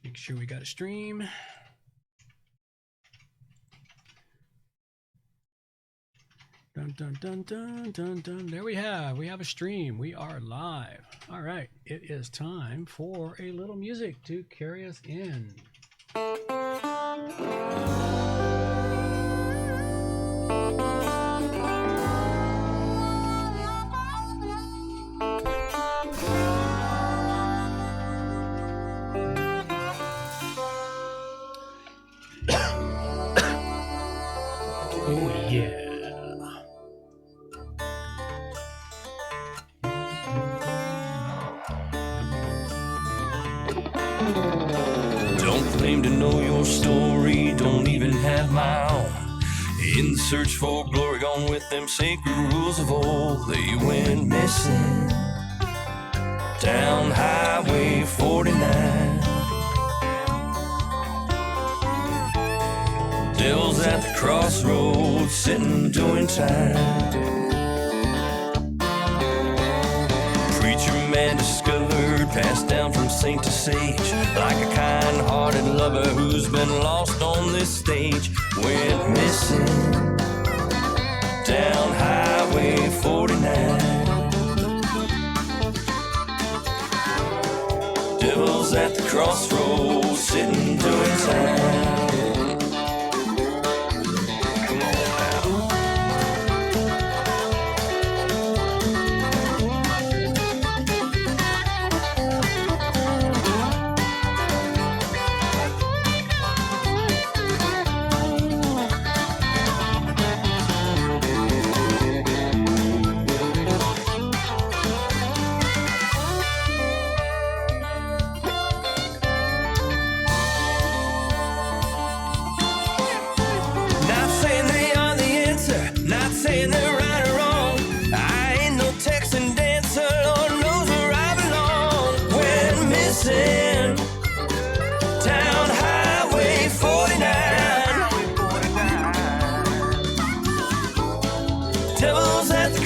Make sure we got a stream. Dun, dun, dun, dun, dun, dun. There we have a stream. We are live. All right, it is time for a little music to carry us in. Oh yeah. Don't claim to know your story, don't even have my own. In the search for glory, gone with them sacred rules of old. They went missing down Highway 49. Devil's at the crossroads, sitting doing time. Preacher man discovered, passed down from saint to sage, like a kind-hearted lover who's been lost on this stage. Went missing down Highway 49. Devil's at the crossroads, sitting doing time.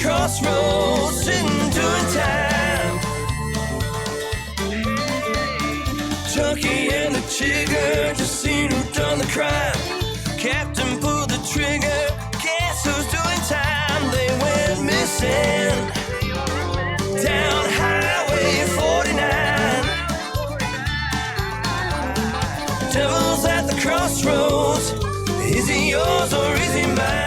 Crossroads, sitting doing time. Junkie and the chigger just seen who done the crime. Captain pulled the trigger, guess who's doing time? They went missing down Highway 49. Devil's at the crossroads, is he yours or is he mine?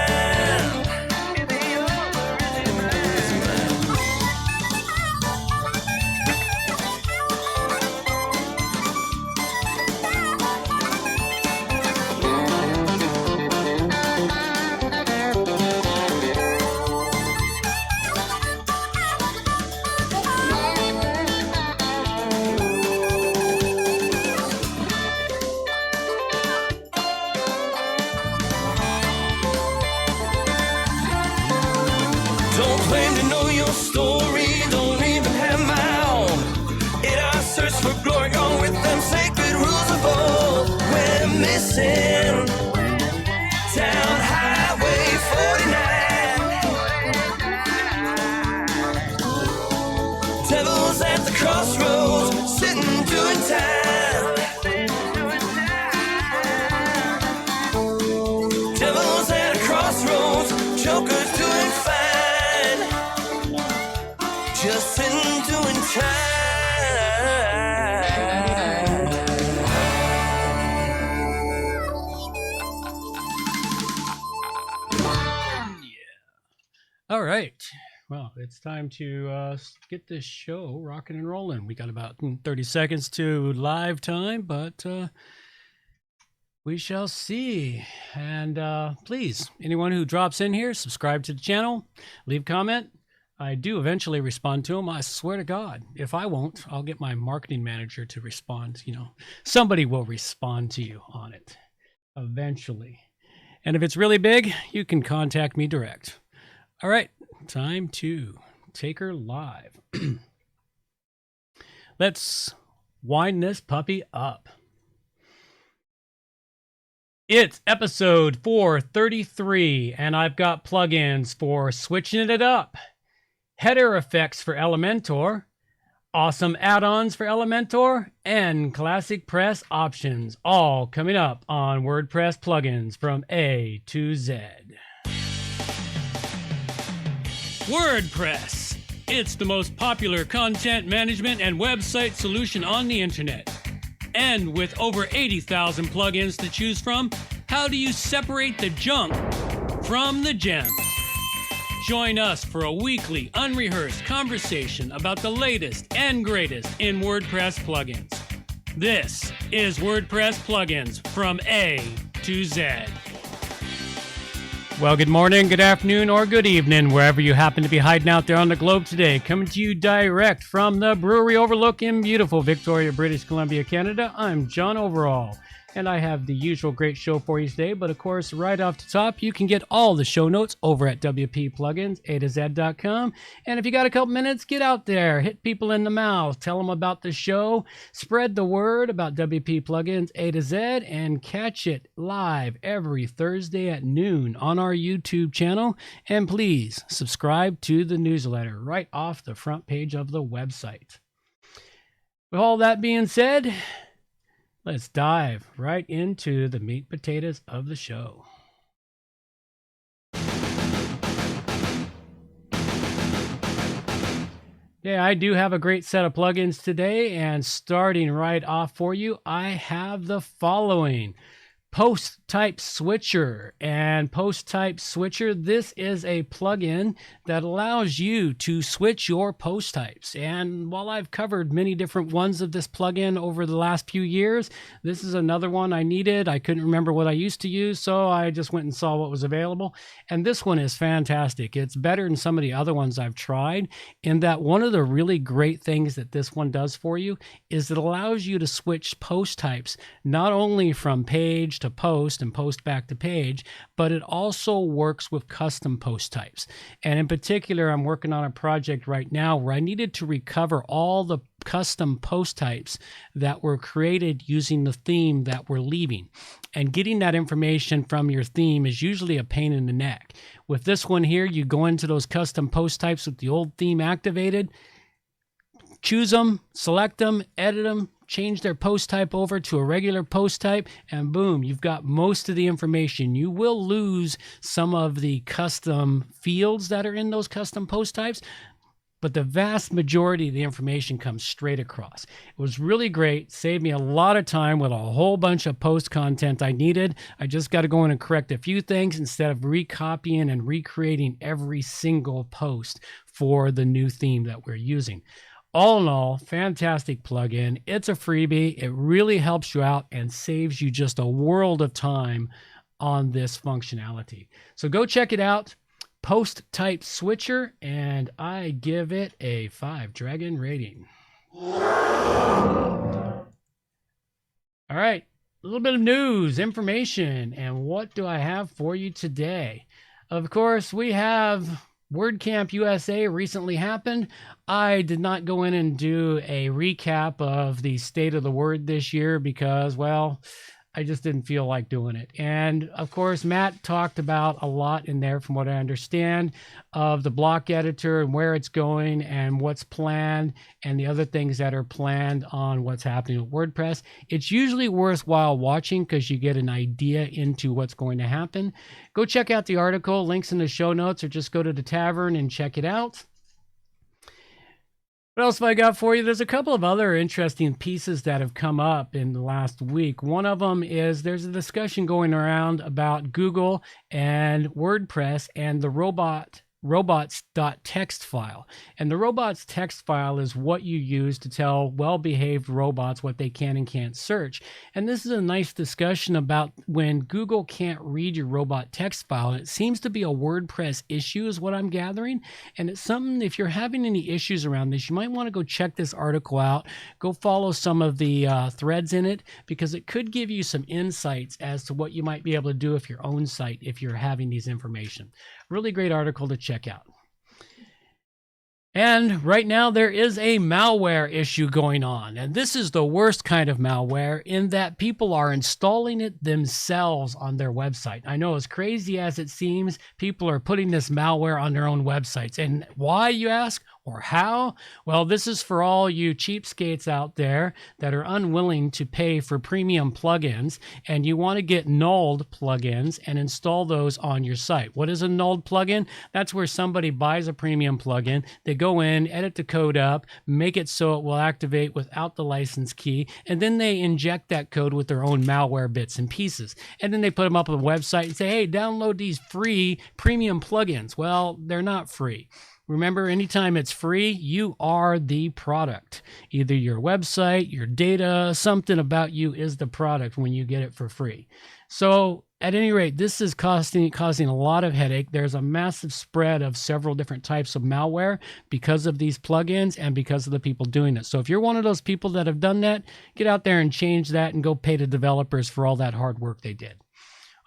Down Highway 49. Devil's at the crossroads, sitting doing time. Devil's at a crossroads, Joker's doing fine. Just sitting doing time. All right. Well, it's time to get this show rocking and rolling. We got about 30 seconds to live time, but we shall see. And please, anyone who drops in here, subscribe to the channel, leave a comment. I do eventually respond to them. I swear to God. If I won't, I'll get my marketing manager to respond. You know, somebody will respond to you on it eventually. And if it's really big, you can contact me direct. All right, time to take her live. Let's wind this puppy up. It's episode 433, and I've got plugins for switching it up, header effects for Elementor, awesome add-ons for Elementor, and ClassicPress options, all coming up on WordPress plugins from A to Z. WordPress. It's the most popular content management and website solution on the internet. And with over 80,000 plugins to choose from, how do you separate the junk from the gems? Join us for a weekly, unrehearsed conversation about the latest and greatest in WordPress plugins. This is WordPress plugins from A to Z. Well, good morning, good afternoon, or good evening, wherever you happen to be hiding out there on the globe today. Coming to you direct from the brewery overlook in beautiful Victoria, British Columbia, Canada. I'm John Overall. And I have the usual great show for you today, but of course, right off the top, you can get all the show notes over at wpplugins.com. And if you got a couple minutes, get out there, hit people in the mouth, tell them about the show, spread the word about WP Plugins A to Z, and catch it live every Thursday at noon on our YouTube channel. And please subscribe to the newsletter right off the front page of the website. With all that being said, let's dive right into the meat and potatoes of the show. Yeah, I do have a great set of plugins today, and starting right off for you, I have the following. Post Type Switcher. And Post Type Switcher, this is a plugin that allows you to switch your post types. And while I've covered many different ones of this plugin over the last few years, this is another one I needed. I couldn't remember what I used to use, so I just went and saw what was available. And this one is fantastic. It's better than some of the other ones I've tried, in that one of the really great things that this one does for you is it allows you to switch post types, not only from page to post and post back to page, but it also works with custom post types. And in particular, I'm working on a project right now where I needed to recover all the custom post types that were created using the theme that we're leaving. And getting that information from your theme is usually a pain in the neck. With this one here, you go into those custom post types with the old theme activated, choose them, select them, edit them, change their post type over to a regular post type, and boom, you've got most of the information. You will lose some of the custom fields that are in those custom post types, but the vast majority of the information comes straight across. It was really great, saved me a lot of time with a whole bunch of post content I needed. I just got to go in and correct a few things instead of recopying and recreating every single post for the new theme that we're using. All in all, fantastic plugin. It's a freebie. It really helps you out and saves you just a world of time on this functionality. So go check it out. Post Type Switcher, and I give it a 5 dragon rating. All right, a little bit of news, information, and what do I have for you today? Of course, we have WordCamp USA recently happened. I did not go in and do a recap of the state of the word this year because, well, I just didn't feel like doing it. And of course, Matt talked about a lot in there, from what I understand, of the block editor and where it's going and what's planned and the other things that are planned on what's happening with WordPress. It's usually worthwhile watching because you get an idea into what's going to happen. Go check out the article, links in the show notes, or just go to the tavern and check it out. What else have I got for you? There's a couple of other interesting pieces that have come up in the last week. One of them is there's a discussion going around about Google and WordPress and the robots.txt file. And the robots.txt file is what you use to tell well-behaved robots what they can and can't search. And this is a nice discussion about when Google can't read your robot text file. And it seems to be a WordPress issue is what I'm gathering. And it's something, if you're having any issues around this, you might want to go check this article out. Go follow some of the threads in it, because it could give you some insights as to what you might be able to do with your own site if you're having these information. Really great article to check out. And right now there is a malware issue going on. And this is the worst kind of malware in that people are installing it themselves on their website. I know, as crazy as it seems, people are putting this malware on their own websites. And why, you ask? or how? Well, this is for all you cheapskates out there that are unwilling to pay for premium plugins and you want to get nulled plugins and install those on your site. What is a nulled plugin? That's where somebody buys a premium plugin, they go in, edit the code up, make it so it will activate without the license key, and then they inject that code with their own malware bits and pieces. And then they put them up on the website and say, hey, download these free premium plugins. Well, they're not free. Remember, anytime it's free, you are the product. Either your website, your data, something about you is the product when you get it for free. So at any rate, this is causing a lot of headache. There's a massive spread of several different types of malware because of these plugins and because of the people doing it. So if you're one of those people that have done that, get out there and change that and go pay the developers for all that hard work they did.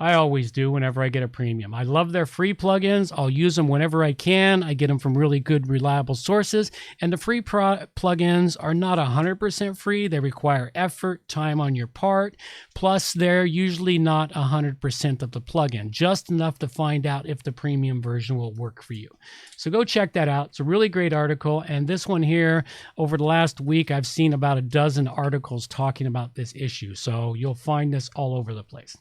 I always do whenever I get a premium. I love their free plugins. I'll use them whenever I can. I get them from really good, reliable sources. And the free plugins are not 100% free. They require effort, time on your part. Plus, they're usually not 100% of the plugin, just enough to find out if the premium version will work for you. So go check that out. It's a really great article. And this one here, over the last week, I've seen about a dozen articles talking about this issue. So you'll find this all over the place.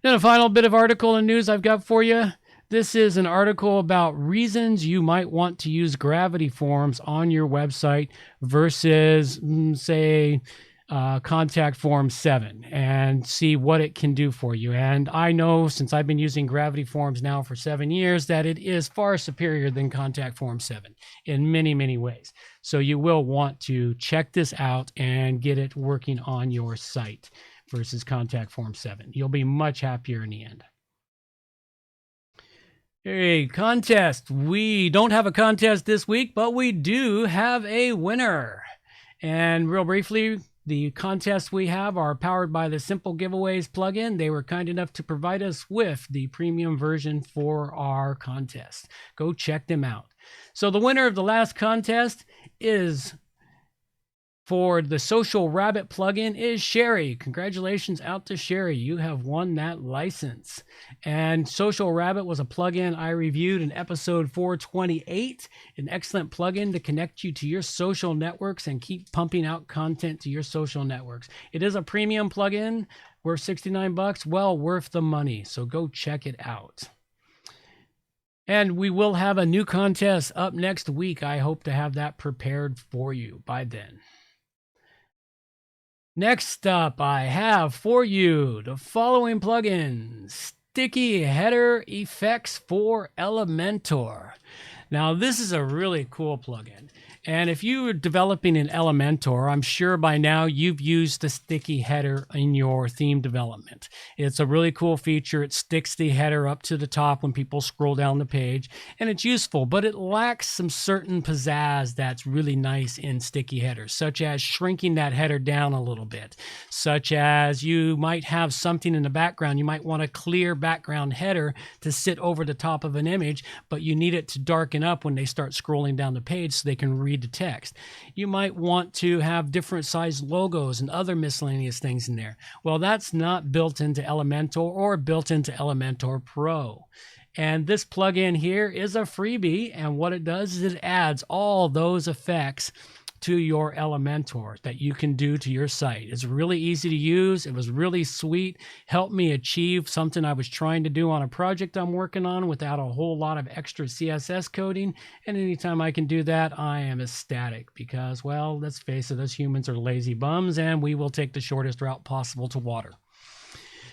Then a final bit of article and news I've got for you. This is an article about reasons you might want to use Gravity Forms on your website versus, say, Contact Form 7 and see what it can do for you. And I know, since I've been using Gravity Forms now for 7 years, that it is far superior than Contact Form 7 in many, many ways. So you will want to check this out and get it working on your site versus Contact Form 7. You'll be much happier in the end. Hey, contest. We don't have a contest this week, but we do have a winner. And real briefly, the contests we have are powered by the Simple Giveaways plugin. They were kind enough to provide us with the premium version for our contest. Go check them out. So the winner of the last contest is, for the Social Rabbit plugin, is Sherry. Congratulations out to Sherry. You have won that license. And Social Rabbit was a plugin I reviewed in episode 428. An excellent plugin to connect you to your social networks and keep pumping out content to your social networks. It is a premium plugin worth $69, well worth the money. So go check it out. And we will have a new contest up next week. I hope to have that prepared for you by then. Next up, I have for you the following plugins: Sticky Header Effects for Elementor. Now, this is a really cool plugin. And if you are developing in Elementor, I'm sure by now you've used the sticky header in your theme development. It's a really cool feature. It sticks the header up to the top when people scroll down the page, and it's useful, but it lacks some certain pizzazz that's really nice in sticky headers, such as shrinking that header down a little bit, such as you might have something in the background. You might want a clear background header to sit over the top of an image, but you need it to darken up when they start scrolling down the page so they can read the text. You might want to have different size logos and other miscellaneous things in there. Well, that's not built into Elementor or built into Elementor Pro. And this plugin here is a freebie, and what it does is it adds all those effects to your Elementor that you can do to your site. It's really easy to use. It was really sweet. Helped me achieve something I was trying to do on a project I'm working on without a whole lot of extra CSS coding. And anytime I can do that, I am ecstatic because, well, let's face it, us humans are lazy bums and we will take the shortest route possible to water.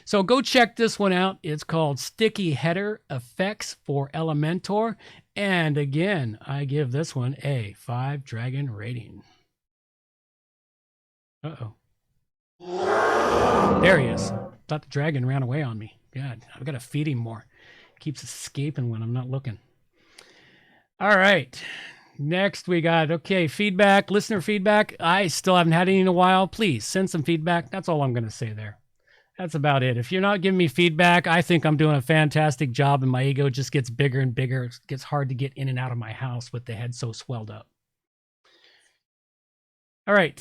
So go check this one out. It's called Sticky Header Effects for Elementor. And again, I give this one a 5 dragon rating. Uh-oh. There he is. Thought the dragon ran away on me. God, I've got to feed him more. Keeps escaping when I'm not looking. All right. Next we got, okay, feedback, listener feedback. I still haven't had any in a while. Please send some feedback. That's all I'm going to say there. That's about it. If you're not giving me feedback, I think I'm doing a fantastic job and my ego just gets bigger and bigger. It gets hard to get in and out of my house with the head so swelled up. All right.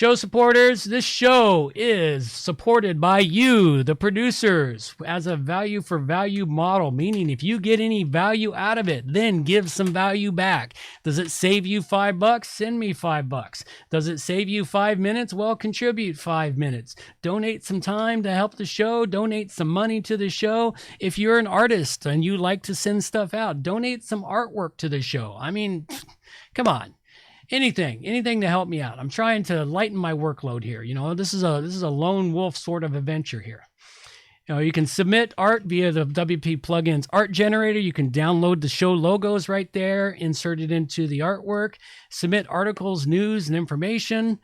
Show supporters, this show is supported by you, the producers, as a value for value model, meaning if you get any value out of it, then give some value back. Does it save you $5? Send me $5. Does it save you 5 minutes? Well, contribute 5 minutes. Donate some time to help the show. Donate some money to the show. If you're an artist and you like to send stuff out, donate some artwork to the show. I mean, come on. Anything to help me out. I'm trying to lighten my workload here. You know, this is a lone wolf sort of adventure here. You know, you can submit art via the WP Plugins art generator. You can download the show logos right there, insert it into the artwork, submit articles, news, and information,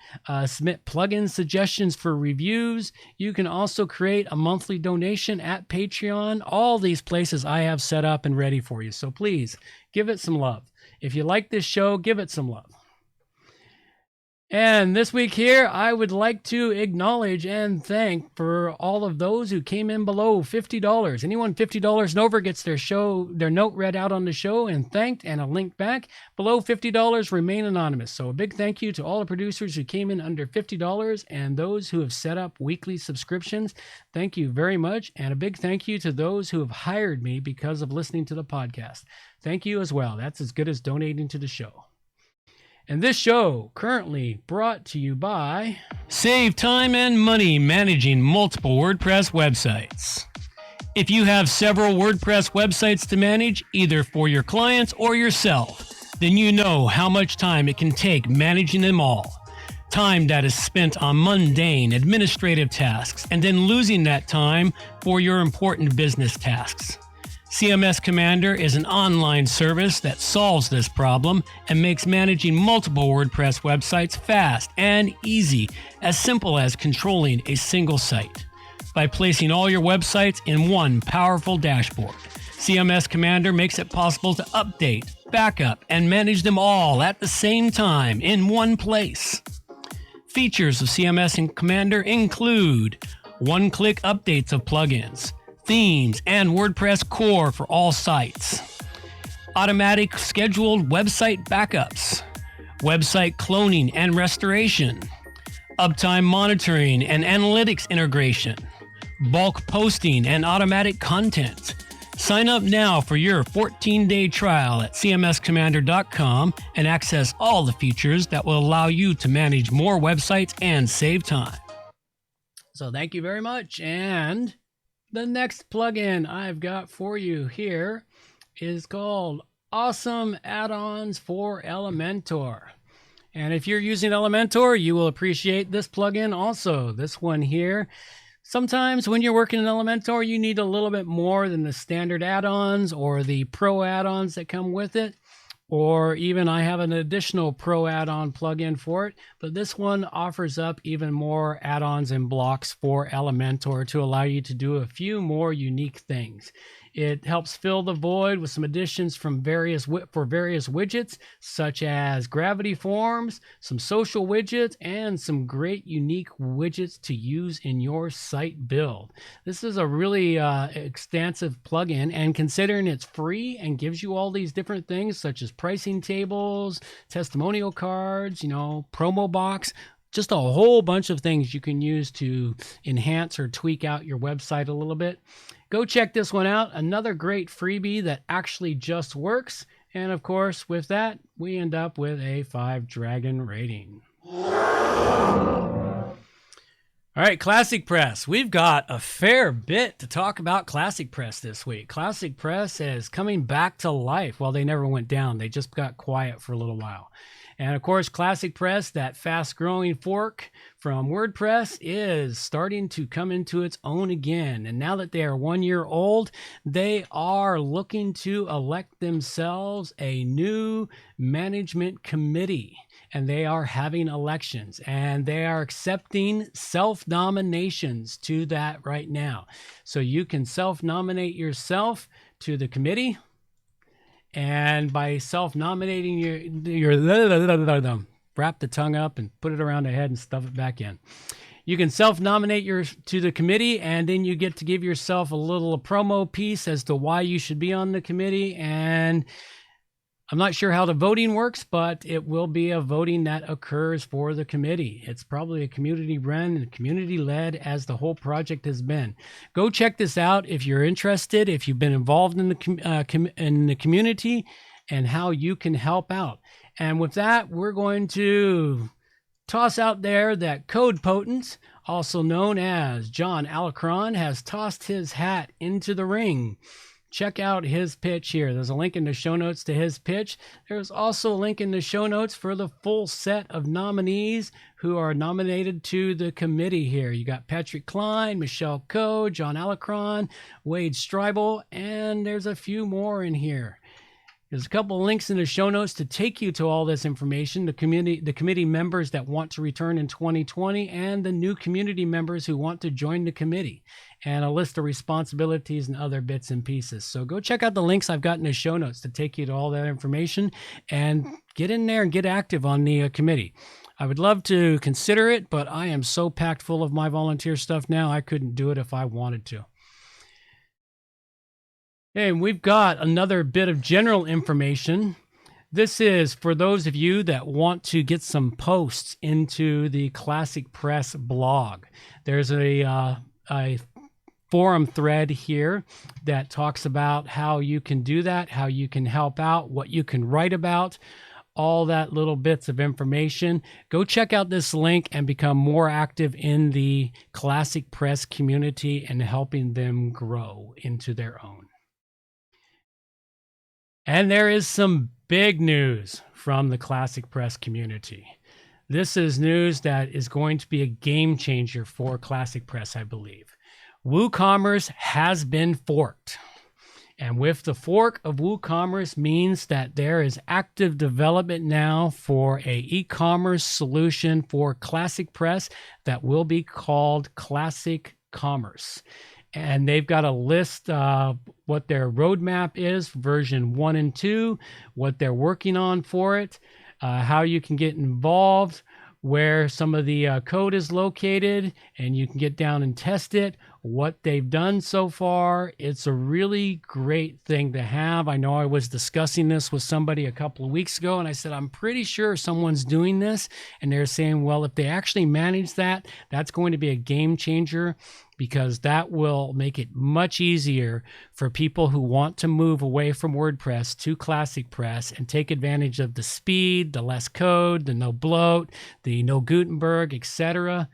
submit plugin suggestions for reviews. You can also create a monthly donation at Patreon. All these places I have set up and ready for you. So please give it some love. If you like this show, give it some love. And this week here, I would like to acknowledge and thank for all of those who came in below $50. Anyone $50 and over gets their note read out on the show and thanked and a link back. Below $50 remain anonymous. So a big thank you to all the producers who came in under $50 and those who have set up weekly subscriptions. Thank you very much. And a big thank you to those who have hired me because of listening to the podcast. Thank you as well. That's as good as donating to the show. And this show currently brought to you by Save Time and Money Managing Multiple WordPress Websites. If you have several WordPress websites to manage, either for your clients or yourself, then you know how much time it can take managing them all. Time that is spent on mundane administrative tasks and then losing that time for your important business tasks. CMS Commander is an online service that solves this problem and makes managing multiple WordPress websites fast and easy, as simple as controlling a single site. By placing all your websites in one powerful dashboard, CMS Commander makes it possible to update, backup, and manage them all at the same time in one place. Features of CMS Commander include one-click updates of plugins, themes, and WordPress core for all sites, automatic scheduled website backups, website cloning and restoration, uptime monitoring and analytics integration, bulk posting and automatic content. Sign up now for your 14-day trial at cmscommander.com and access all the features that will allow you to manage more websites and save time. So thank you very much. And the next plugin I've got for you here is called Awesome Add-ons for Elementor. And if you're using Elementor, you will appreciate this plugin also. This one here. Sometimes when you're working in Elementor, you need a little bit more than the standard add-ons or the pro add-ons that come with it. Or even I have an additional pro add-on plugin for it, but this one offers up even more add-ons and blocks for Elementor to allow you to do a few more unique things. It helps fill the void with some additions from various widgets, such as gravity forms, some social widgets, and some great unique widgets to use in your site build. This is a really extensive plugin, and considering it's free and gives you all these different things, such as pricing tables, testimonial cards, promo box, just a whole bunch of things you can use to enhance or tweak out your website a little bit. Go check this one out. Another great freebie that actually just works. And of course, with that, we end up with a 5 dragon rating. All right, ClassicPress. We've got a fair bit to talk about ClassicPress this week. ClassicPress is coming back to life. Well, they never went down. They just got quiet for a little while. And of course, ClassicPress, that fast-growing fork from WordPress, is starting to come into its own again. And now that they are 1 year old, they are looking to elect themselves a new management committee. And they are having elections. And they are accepting self-nominations to that right now. So you can self-nominate yourself to the committee. And by self-nominating your wrap the tongue up and put it around the head and stuff it back in. You can self-nominate to the committee, and then you get to give yourself a little promo piece as to why you should be on the committee. And I'm not sure how the voting works, but it will be a voting that occurs for the committee. It's probably a community run and community led, as the whole project has been. Go check this out if you're interested, if you've been involved in the community, and how you can help out. And with that, we're going to toss out there that Code Potent, also known as John Alacron, has tossed his hat into the ring. Check out his pitch here. There's a link in the show notes to his pitch. There's also a link in the show notes for the full set of nominees who are nominated to the committee here. You got Patrick Klein, Michelle Coe, John Alacron, Wade Stribel, and there's a few more in here. There's a couple of links in the show notes to take you to all this information, the committee members that want to return in 2020, and the new community members who want to join the committee, and a list of responsibilities and other bits and pieces. So go check out the links I've got in the show notes to take you to all that information, and get in there and get active on the committee. I would love to consider it, but I am so packed full of my volunteer stuff now, I couldn't do it if I wanted to. And we've got another bit of general information. This is for those of you that want to get some posts into the ClassicPress blog. There's a forum thread here that talks about how you can do that, how you can help out, what you can write about, all that little bits of information. Go check out this link and become more active in the ClassicPress community and helping them grow into their own. And there is some big news from the ClassicPress community. This is news that is going to be a game changer for ClassicPress, I believe. WooCommerce has been forked. And with the fork of WooCommerce means that there is active development now for a e-commerce solution for ClassicPress that will be called Classic Commerce. And they've got a list of what their roadmap is, version 1 and 2, what they're working on for it, how you can get involved, where some of the code is located, and you can get down and test it, what they've done so far. It's a really great thing to have. I know I was discussing this with somebody a couple of weeks ago, and I said, I'm pretty sure someone's doing this. And they're saying, well, if they actually manage that, that's going to be a game changer, because that will make it much easier for people who want to move away from WordPress to ClassicPress and take advantage of the speed, the less code, the no bloat, the no Gutenberg, etc.,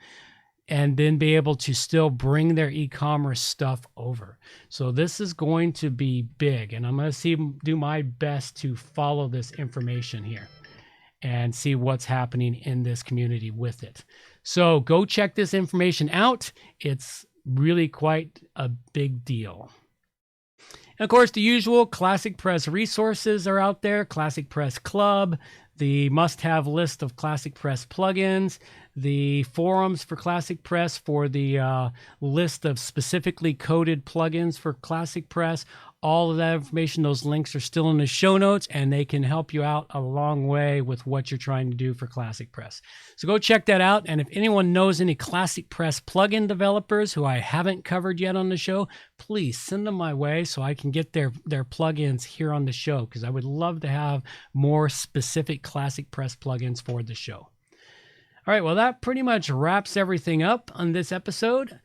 and then be able to still bring their e-commerce stuff over. So this is going to be big, and I'm going to do my best to follow this information here and see what's happening in this community with it. So go check this information out. It's really quite a big deal. And of course, the usual ClassicPress resources are out there. ClassicPress Club, the must-have list of ClassicPress plugins, the forums for ClassicPress for the list of specifically coded plugins for ClassicPress. All of that information, those links are still in the show notes, and they can help you out a long way with what you're trying to do for ClassicPress. So go check that out. And if anyone knows any ClassicPress plugin developers who I haven't covered yet on the show, please send them my way so I can get their plugins here on the show, because I would love to have more specific ClassicPress plugins for the show. All right, well, that pretty much wraps everything up on this episode.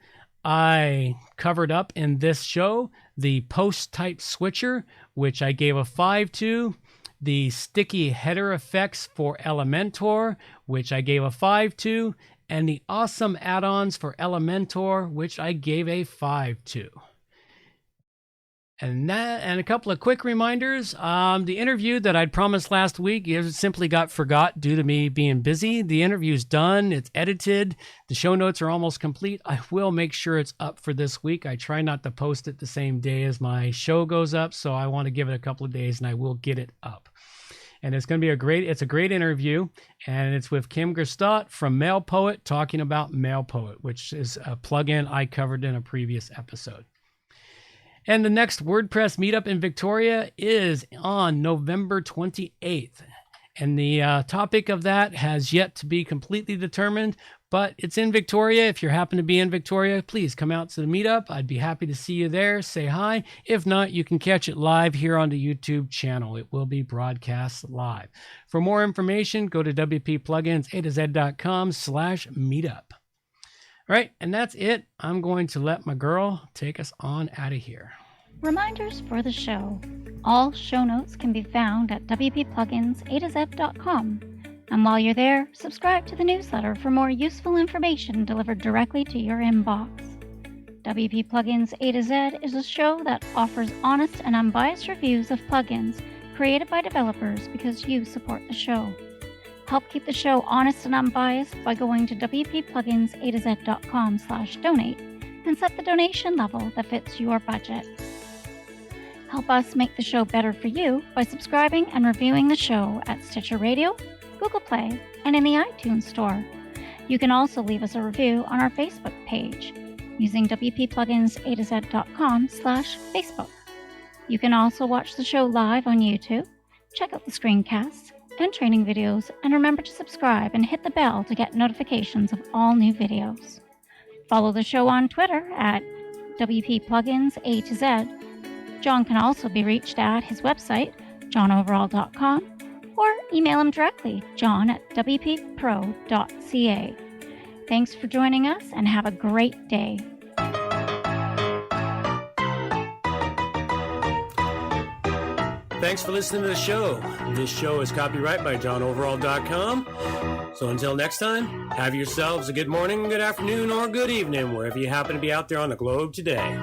I covered up in this show the post type switcher, which I gave a 5 to, the sticky header effects for Elementor, which I gave a 5 to, and the awesome add-ons for Elementor, which I gave a 5 to. And a couple of quick reminders. The interview that I'd promised last week simply got forgot due to me being busy. The interview's done. It's edited. The show notes are almost complete. I will make sure it's up for this week. I try not to post it the same day as my show goes up, so I want to give it a couple of days, and I will get it up. And it's going to be it's a great interview, and it's with Kim Gerstott from MailPoet talking about MailPoet, which is a plugin I covered in a previous episode. And the next WordPress meetup in Victoria is on November 28th. And the topic of that has yet to be completely determined, But it's in Victoria. If you happen to be in Victoria, please come out to the meetup. I'd be happy to see you there. Say hi. If not, you can catch it live here on the YouTube channel. It will be broadcast live. For more information, go to wppluginsa2z.com/meetup. All right, and that's it. I'm going to let my girl take us on out of here. Reminders for the show. All show notes can be found at wppluginsa2z.com. And while you're there, subscribe to the newsletter for more useful information delivered directly to your inbox. WP Plugins A to Z is a show that offers honest and unbiased reviews of plugins created by developers because you support the show. Help keep the show honest and unbiased by going to wppluginsa2z.com/donate and set the donation level that fits your budget. Help us make the show better for you by subscribing and reviewing the show at Stitcher Radio, Google Play, and in the iTunes Store. You can also leave us a review on our Facebook page using wppluginsa2z.com/Facebook. You can also watch the show live on YouTube, check out the screencasts and training videos, and remember to subscribe and hit the bell to get notifications of all new videos. Follow the show on Twitter at WPPluginsA2Z. John can also be reached at his website, johnoverall.com, or email him directly, john@wppro.ca. Thanks for joining us and have a great day. Thanks for listening to the show. This show is copyright by johnoverall.com. So until next time, have yourselves a good morning, good afternoon, or good evening, wherever you happen to be out there on the globe today.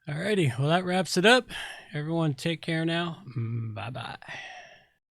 Alrighty, well that wraps it up. Everyone take care now. Bye-bye.